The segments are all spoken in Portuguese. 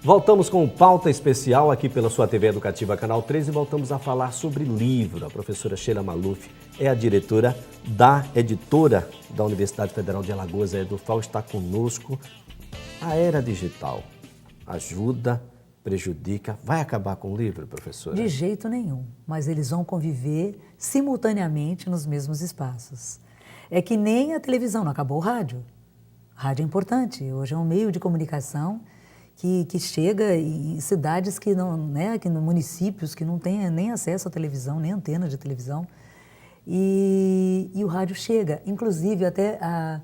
Voltamos com pauta especial aqui pela sua TV Educativa Canal 3 e voltamos a falar sobre livro. A professora Sheila Maluf é a diretora da editora da Universidade Federal de Alagoas, a EduFal, está conosco. A era digital ajuda, prejudica, vai acabar com o livro, professora? De jeito nenhum, mas eles vão conviver simultaneamente nos mesmos espaços. É que nem a televisão, não acabou o rádio. O rádio é importante, hoje é um meio de comunicação que chega em cidades que não, né, que municípios que não têm nem acesso à televisão, nem antena de televisão. E o rádio chega. Inclusive, até a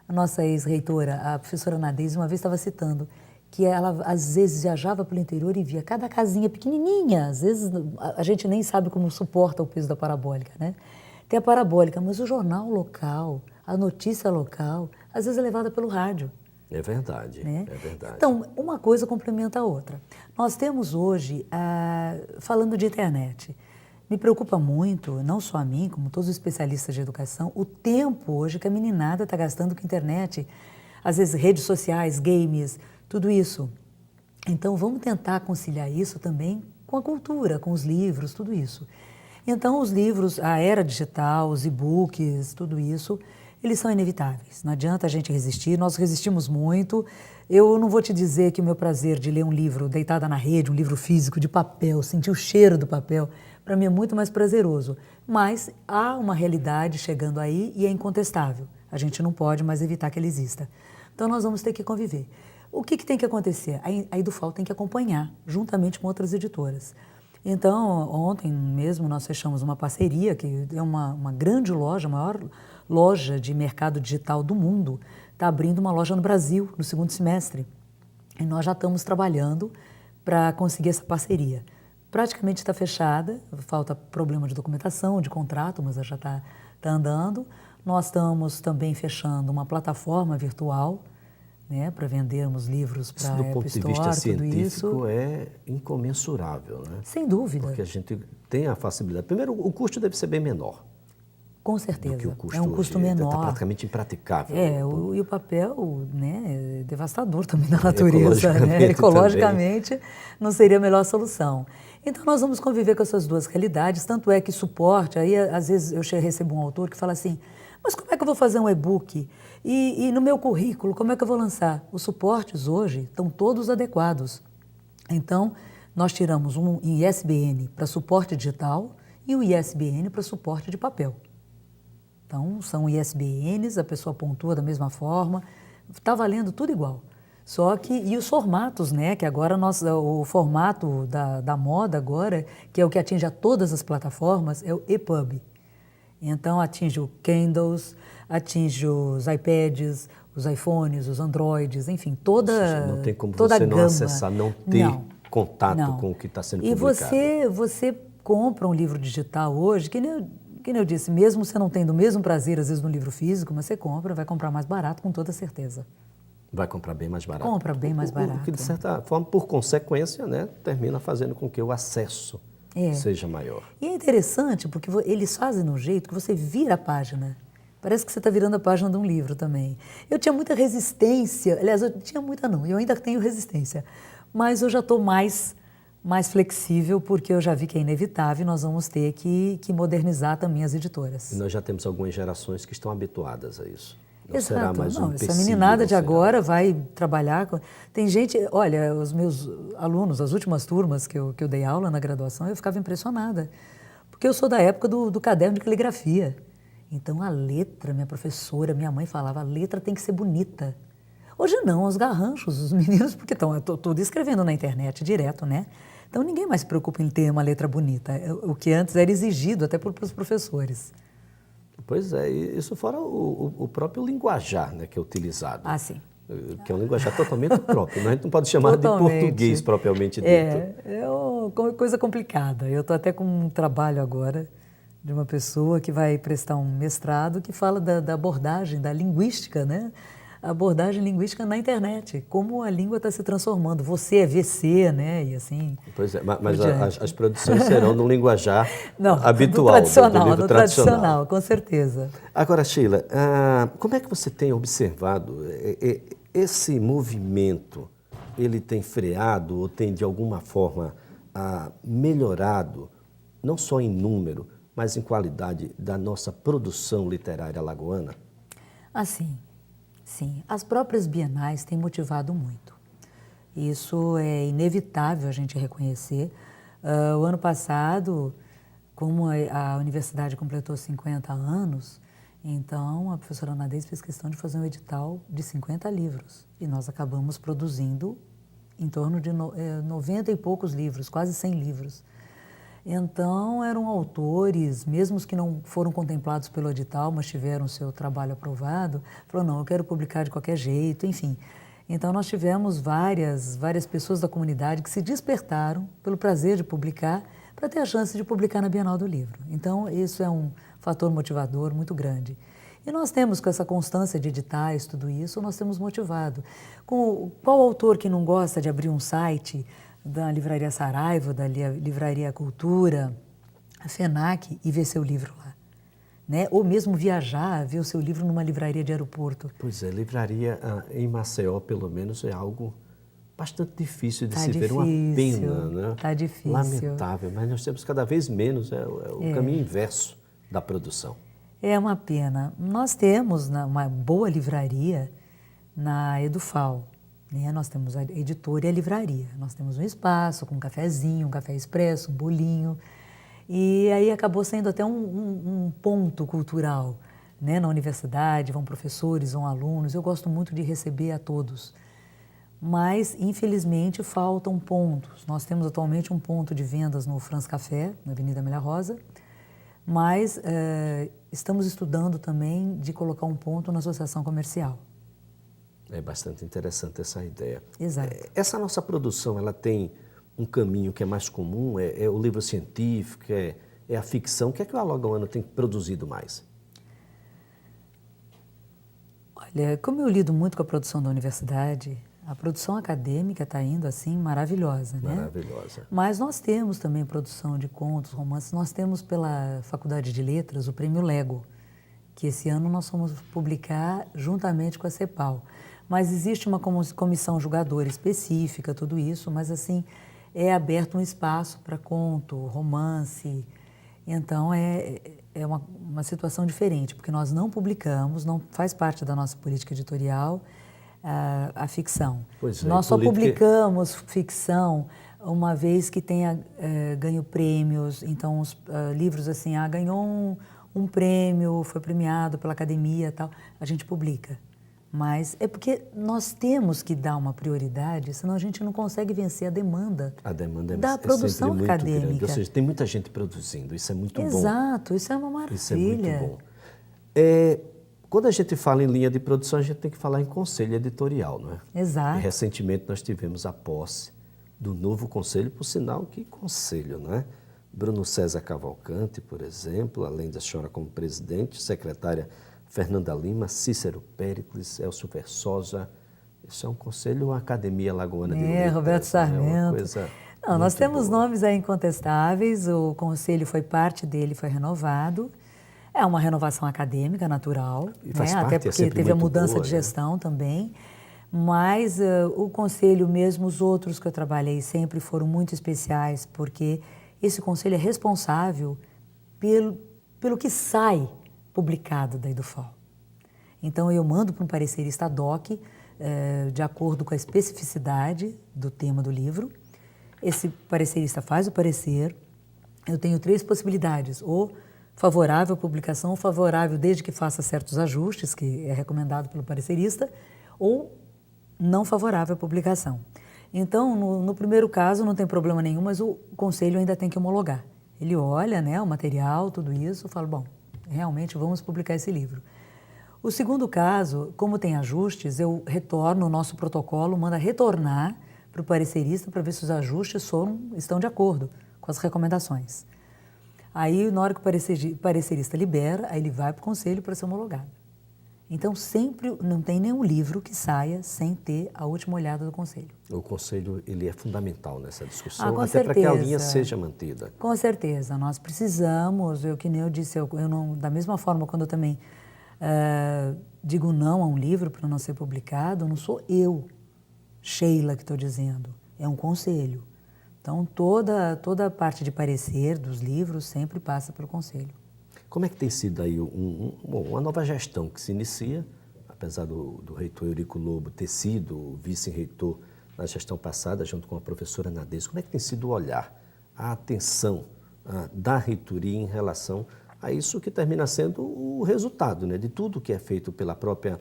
nossa ex-reitora, a professora Nadez, uma vez estava citando que ela, às vezes, viajava pelo interior e via cada casinha pequenininha. Às vezes, a gente nem sabe como suporta o peso da parabólica, né? Tem a parabólica, mas o jornal local, a notícia local, às vezes é levada pelo rádio. É verdade, né? É verdade. Então, uma coisa complementa a outra. Nós temos hoje, falando de internet, me preocupa muito, não só a mim, como todos os especialistas de educação, o tempo hoje que a meninada está gastando com internet, às vezes redes sociais, games, tudo isso. Então, vamos tentar conciliar isso também com a cultura, com os livros, tudo isso. Então, os livros, a era digital, os e-books, tudo isso, eles são inevitáveis. Não adianta a gente resistir, nós resistimos muito. Eu não vou te dizer que o meu prazer de ler um livro deitada na rede, um livro físico, de papel, sentir o cheiro do papel, para mim é muito mais prazeroso. Mas há uma realidade chegando aí e é incontestável. A gente não pode mais evitar que ela exista. Então, nós vamos ter que conviver. O que tem que acontecer? A EduFal tem que acompanhar, juntamente com outras editoras. Então, ontem mesmo nós fechamos uma parceria, que é uma grande loja, a maior loja de mercado digital do mundo, está abrindo uma loja no Brasil, no segundo semestre. E nós já estamos trabalhando para conseguir essa parceria. Praticamente está fechada, falta problema de documentação, de contrato, mas já está andando. Nós estamos também fechando uma plataforma virtual, né, para vendermos livros para a App Store, do ponto de vista científico, isso é incomensurável, né? Sem dúvida. Porque a gente tem a facilidade. Primeiro, o custo deve ser bem menor. Com certeza. Do que o custo é um custo menor. Está praticamente impraticável. E o papel, né, é devastador também da natureza. Ecologicamente não seria a melhor solução. Então, nós vamos conviver com essas duas realidades, tanto é que suporte, aí às vezes eu recebo um autor que fala assim, mas como é que eu vou fazer um e-book? E no meu currículo, como é que eu vou lançar? Os suportes hoje estão todos adequados. Então, nós tiramos um ISBN para suporte digital e o ISBN para suporte de papel. Então, são ISBNs, a pessoa pontua da mesma forma, está valendo tudo igual. Só que, e os formatos, né, que agora o formato da moda agora, que é o que atinge a todas as plataformas, é o EPUB. Então, atinge o Kindles, atinge os iPads, os iPhones, os Androids, enfim, toda a gama. Não tem como você não acessar, não ter contato com o que está sendo publicado. E você compra um livro digital hoje, que nem eu disse, mesmo você não tendo o mesmo prazer, às vezes, no livro físico, mas você compra, vai comprar mais barato, com toda certeza. Vai comprar bem mais barato. Compra bem mais barato. O que, de certa forma, por consequência, né, termina fazendo com que o acesso seja maior. E é interessante, porque eles fazem de um jeito que você vira a página. Parece que você está virando a página de um livro também. Eu tinha muita resistência, aliás, eu tinha muita não, eu ainda tenho resistência, mas eu já estou mais flexível, porque eu já vi que é inevitável e nós vamos ter que modernizar também as editoras. E nós já temos algumas gerações que estão habituadas a isso. Não Exato. será mais um essa meninada de agora vai trabalhar com... Tem gente, olha, os meus alunos, as últimas turmas que eu dei aula na graduação, eu ficava impressionada, porque eu sou da época do caderno de caligrafia. Então a letra, minha professora, minha mãe falava, a letra tem que ser bonita. Hoje não, os garranchos, os meninos, porque estão tudo escrevendo na internet direto, né? Então ninguém mais se preocupa em ter uma letra bonita, o que antes era exigido até pelos professores. Pois é, isso fora o próprio linguajar, né, que é utilizado. Ah, sim. Que é um linguajar totalmente próprio, né? A gente não pode chamar de português propriamente dito. É uma coisa complicada. Eu estou até com um trabalho agora de uma pessoa que vai prestar um mestrado que fala da abordagem, da linguística, né? A abordagem linguística na internet, como a língua está se transformando. Você é VC, né? E assim. Pois é, mas as produções serão no linguajar habitual, do livro tradicional, com certeza. Agora, Sheila, como é que você tem observado esse movimento ele tem freado ou tem de alguma forma melhorado, não só em número, mas em qualidade da nossa produção literária alagoana? Assim, sim. As próprias bienais têm motivado muito. Isso é inevitável a gente reconhecer. O ano passado, como a universidade completou 50 anos, então a professora Anadez fez questão de fazer um edital de 50 livros. E nós acabamos produzindo em torno de 90 e poucos livros, quase 100 livros. Então, eram autores, mesmo os que não foram contemplados pelo edital, mas tiveram o seu trabalho aprovado, falaram, não, eu quero publicar de qualquer jeito, enfim. Então, nós tivemos várias pessoas da comunidade que se despertaram pelo prazer de publicar, para ter a chance de publicar na Bienal do Livro. Então, isso é um fator motivador muito grande. E nós temos, com essa constância de editais, tudo isso, nós temos motivado. Qual autor que não gosta de abrir um site da Livraria Saraiva, da Livraria Cultura, a FENAC, e ver seu livro lá? Né? Ou mesmo viajar, ver o seu livro numa livraria de aeroporto. Pois é, livraria em Maceió, pelo menos, é algo bastante difícil de se ver, uma pena, né? Tá difícil. Lamentável, mas nós temos cada vez menos, é o caminho inverso da produção. É uma pena. Nós temos uma boa livraria na Edufal, né? Nós temos a editora e a livraria. Nós temos um espaço com um cafezinho, um café expresso, um bolinho. E aí acabou sendo até um ponto cultural, né? Na universidade, vão professores, vão alunos. Eu gosto muito de receber a todos. Mas, infelizmente, faltam pontos. Nós temos atualmente um ponto de vendas no Franz Café, na Avenida Amélia Rosa, mas estamos estudando também de colocar um ponto na associação comercial. É bastante interessante essa ideia. Exato. Essa nossa produção, ela tem um caminho que é mais comum, é o livro científico, é a ficção. O que é que o alagoano tem produzido mais? Olha, como eu lido muito com a produção da universidade, a produção acadêmica está indo assim maravilhosa, né? Maravilhosa. Mas nós temos também produção de contos, romances. Nós temos pela Faculdade de Letras o Prêmio Lego, que esse ano nós fomos publicar juntamente com a CEPAL. Mas existe uma comissão julgadora específica, tudo isso, mas assim, é aberto um espaço para conto, romance. Então é uma situação diferente, porque nós não publicamos, não faz parte da nossa política editorial a ficção. Pois é, nós só publicamos ficção uma vez que tenha ganho prêmios. Então, os livros assim, ganhou um prêmio, foi premiado pela academia e tal, a gente publica. Mas é porque nós temos que dar uma prioridade, senão a gente não consegue vencer a demanda da produção muito acadêmica. Grande. Ou seja, tem muita gente produzindo, isso é muito bom. Exato, isso é uma maravilha. Isso é muito bom. Quando a gente fala em linha de produção, a gente tem que falar em conselho editorial, não é? Exato. E recentemente nós tivemos a posse do novo conselho, por sinal, que conselho, não é? Bruno César Cavalcante, por exemplo, além da senhora como presidente, secretária Fernanda Lima, Cícero Péricles, Elcio Versosa. Isso é um conselho, uma academia alagoana de letras. Roberto Sarmento. É uma coisa nós temos boa. nomes aí incontestáveis, o conselho parte dele foi renovado. É uma renovação acadêmica natural, E faz né? parte, Até porque teve a mudança de gestão também. Mas o conselho, mesmo os outros que eu trabalhei, sempre foram muito especiais, porque esse conselho é responsável pelo que sai publicado da Edufal. Então, eu mando para um parecerista ad hoc, de acordo com a especificidade do tema do livro. Esse parecerista faz o parecer. Eu tenho 3 possibilidades, ou favorável à publicação, ou favorável desde que faça certos ajustes, que é recomendado pelo parecerista, ou não favorável à publicação. Então, no primeiro caso, não tem problema nenhum, mas o conselho ainda tem que homologar. Ele olha, né, o material, tudo isso, fala, bom, realmente vamos publicar esse livro. O segundo caso, como tem ajustes, eu retorno o nosso protocolo, manda retornar para o parecerista para ver se os ajustes estão de acordo com as recomendações. Aí, na hora que o parecerista libera, aí ele vai para o conselho para ser homologado. Então, sempre não tem nenhum livro que saia sem ter a última olhada do conselho. O conselho, ele é fundamental nessa discussão, com até certeza. para que a linha seja mantida. Com certeza, nós precisamos, que nem eu disse, eu não, da mesma forma, quando eu também digo não a um livro para não ser publicado, não sou eu. Sheila que estou dizendo, é um conselho. Então, toda a parte de parecer dos livros sempre passa pelo conselho. Como é que tem sido aí uma nova gestão que se inicia, apesar do reitor Eurico Lobo ter sido vice-reitor na gestão passada, junto com a professora Nadez, como é que tem sido o olhar, a atenção da reitoria em relação a isso que termina sendo o resultado, né, de tudo que é feito pela própria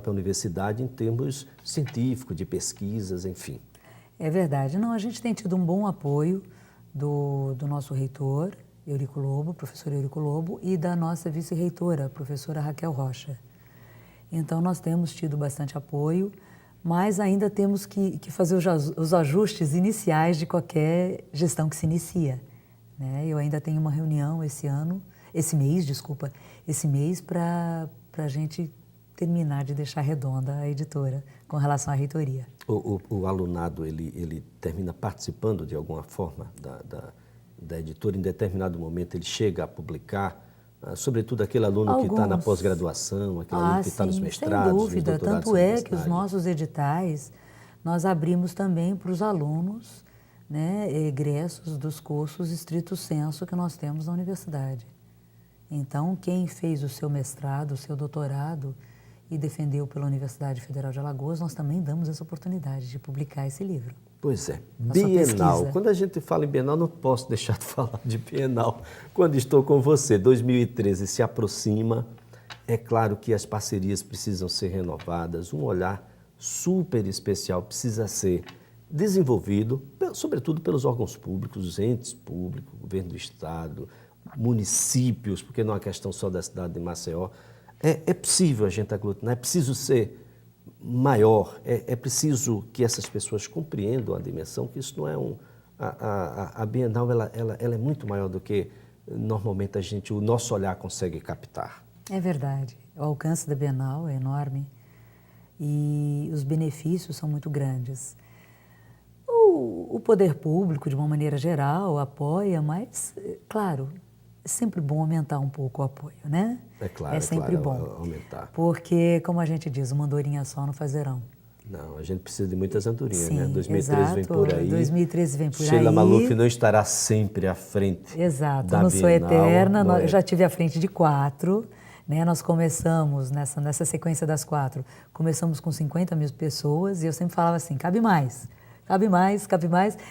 universidade em termos científicos, de pesquisas, enfim? É verdade. Não, a gente tem tido um bom apoio do nosso reitor, Eurico Lobo, professor Eurico Lobo, e da nossa vice-reitora, professora Raquel Rocha. Então, nós temos tido bastante apoio, mas ainda temos que fazer os ajustes iniciais de qualquer gestão que se inicia, né? Eu ainda tenho uma reunião esse mês para a gente terminar de deixar redonda a editora com relação à reitoria. O alunado, ele termina participando de alguma forma da editora, em determinado momento ele chega a publicar, sobretudo aquele aluno que está na pós-graduação, aquele aluno que está nos mestrados, sem dúvida. Nos doutorados. Tanto é que os nossos editais nós abrimos também para os alunos, né, egressos dos cursos estrito sensu que nós temos na universidade. Então, quem fez o seu mestrado, o seu doutorado e defendeu pela Universidade Federal de Alagoas, nós também damos essa oportunidade de publicar esse livro. Pois é, Bienal. Quando a gente fala em Bienal, não posso deixar de falar de Bienal. Quando estou com você, 2013 se aproxima, é claro que as parcerias precisam ser renovadas, um olhar super especial precisa ser desenvolvido, sobretudo pelos órgãos públicos, os entes públicos, governo do Estado, municípios, porque não é uma questão só da cidade de Maceió. É possível a gente aglutinar, é preciso ser maior, é preciso que essas pessoas compreendam a dimensão, que isso não é a Bienal ela é muito maior do que normalmente o nosso olhar consegue captar. É verdade, o alcance da Bienal é enorme e os benefícios são muito grandes. O poder público, de uma maneira geral, apoia, mas, claro, é sempre bom aumentar um pouco o apoio, né? É claro, é sempre bom aumentar. Porque, como a gente diz, uma andorinha só não faz verão. Não, a gente precisa de muitas andorinhas, sim, né? 2013 exato, vem por aí. 2013 vem por Sheila aí. Maluf não estará sempre à frente. Exato, da não sou eterna, não eu já tive à frente de 4, né? Nós começamos nessa sequência das 4, começamos com 50 mil pessoas e eu sempre falava assim, cabe mais,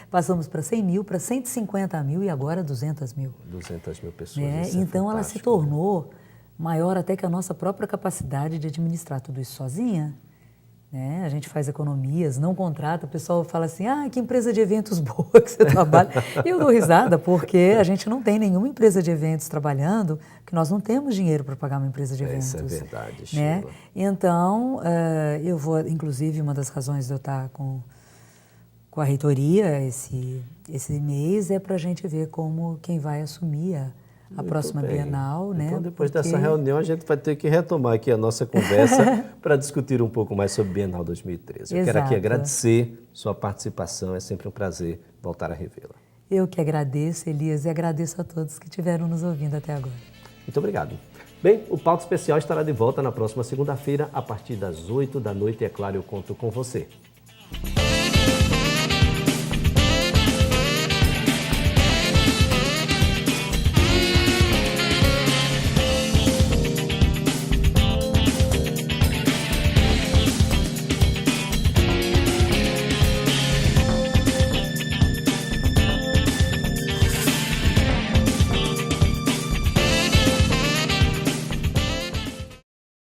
passamos para 100 mil, para 150 mil e agora 200 mil. 200 mil pessoas, né? Então ela se tornou maior até que a nossa própria capacidade de administrar tudo isso sozinha. Né? A gente faz economias, não contrata, o pessoal fala assim, que empresa de eventos boa que você trabalha. E eu dou risada porque a gente não tem nenhuma empresa de eventos trabalhando, que nós não temos dinheiro para pagar uma empresa de eventos. Isso é verdade, né? Sheila. Então, eu vou, inclusive, uma das razões de eu estar com a reitoria esse mês é para a gente ver como quem vai assumir a próxima Bienal. Né? Então, depois dessa reunião, a gente vai ter que retomar aqui a nossa conversa para discutir um pouco mais sobre Bienal 2013. Eu quero aqui agradecer sua participação, é sempre um prazer voltar a revê-la. Eu que agradeço, Elias, e agradeço a todos que estiveram nos ouvindo até agora. Muito obrigado. Bem, o Pauta Especial estará de volta na próxima segunda-feira, a partir das 8 da noite, e é claro, eu conto com você.